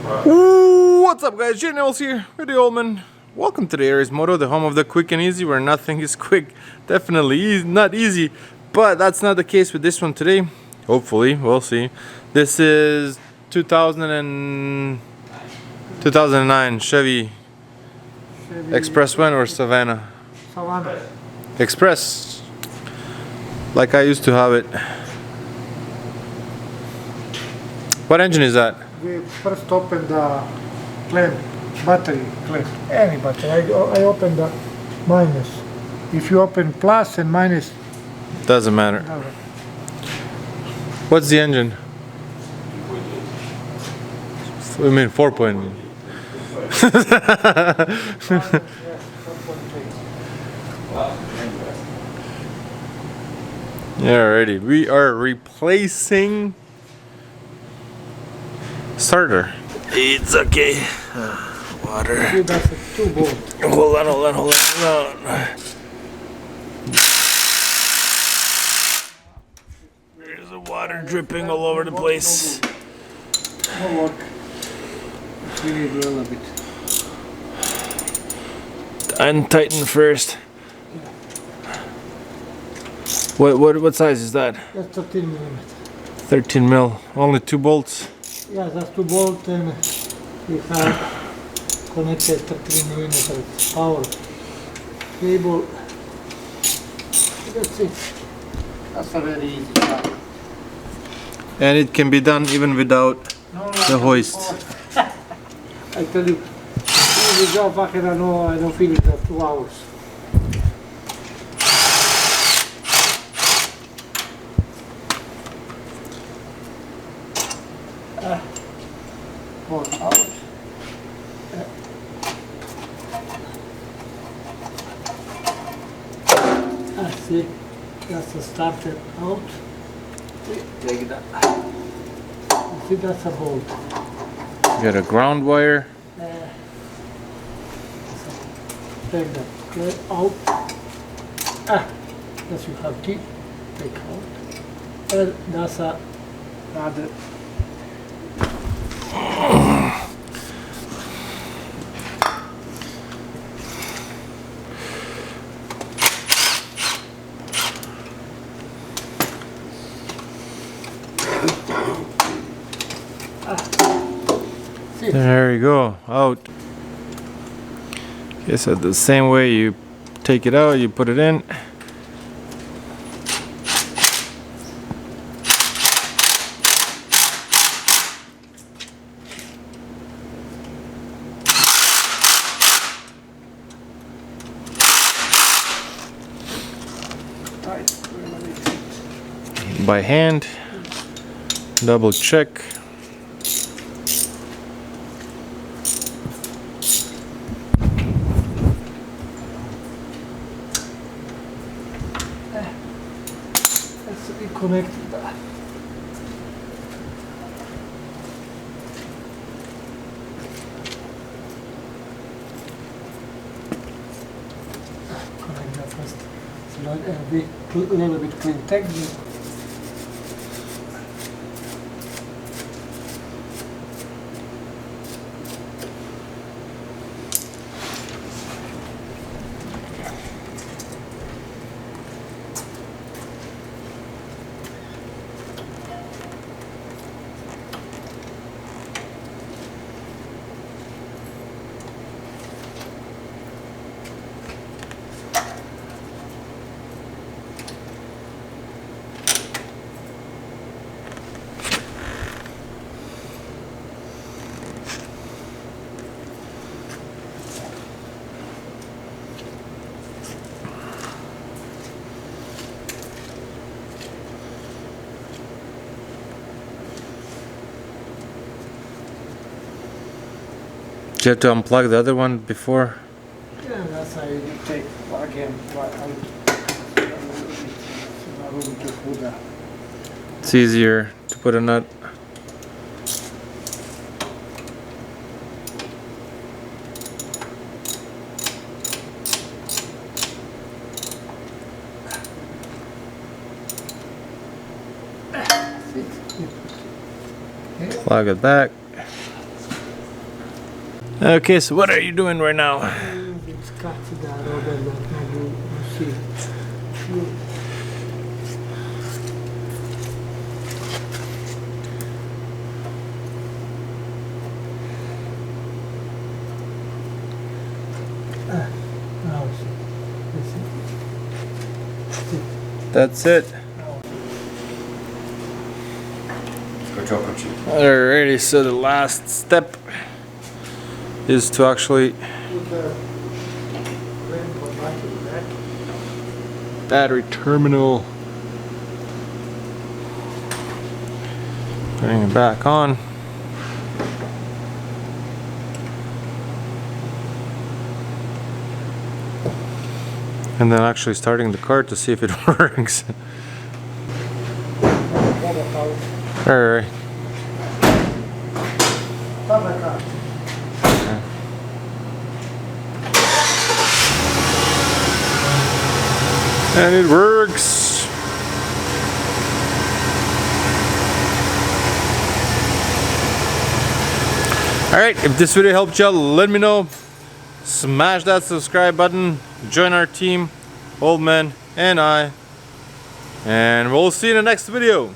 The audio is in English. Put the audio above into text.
What's up, guys? Jay Nels here with the old man. Welcome to the Aries Moto, the home of the quick and easy, where nothing is quick. Definitely not easy, but that's not the case with this one today. Hopefully, we'll see. This is 2009 Chevy Express one or Savannah? Savannah. Express, like I used to have it. What engine is that? We first open the clamp, battery clamp, any battery. I open the minus. If you open plus and minus, Doesn't matter. What's the engine? I mean 4.0. Yeah, already. We are replacing starter. It's okay. Water. see that's a 2-volt. Hold on. There's the water dripping all over the place. No work. We need a little bit. Untighten first. What size is that? That's 13 millimeter. 13 mil. Only 2 bolts. Yeah, that's 2-volt and we have connected 13 millimeter power cable. That's it. That's a very easy job. And it can be done even without the hoist. I tell you, easy job. I don't finish the 2 hours. Pull out. See, that's a starter out. Take that. See, that's a bolt. Got a ground wire. Take that out. That's you have key. Take out. And that's another. There you go. Out. Okay, so the same way you take it out, you put it in. By hand, double check. Let's reconnect that. Connect that first. So now it'll be a little bit clean technique. Did you have to unplug the other one before? Yeah, that's how you take again right out. It's easier to put a nut. Plug it back. Okay, so what are you doing right now? Scarsi da roba sì. That's it. Let's go chocolate chip. Alrighty, so the last step is to actually battery terminal. Putting it back on. And then actually starting the car to see if it works. Alright. And it works. Alright, if this video helped you out, let me know. Smash that subscribe button. Join our team, Old Man and I. And we'll see you in the next video.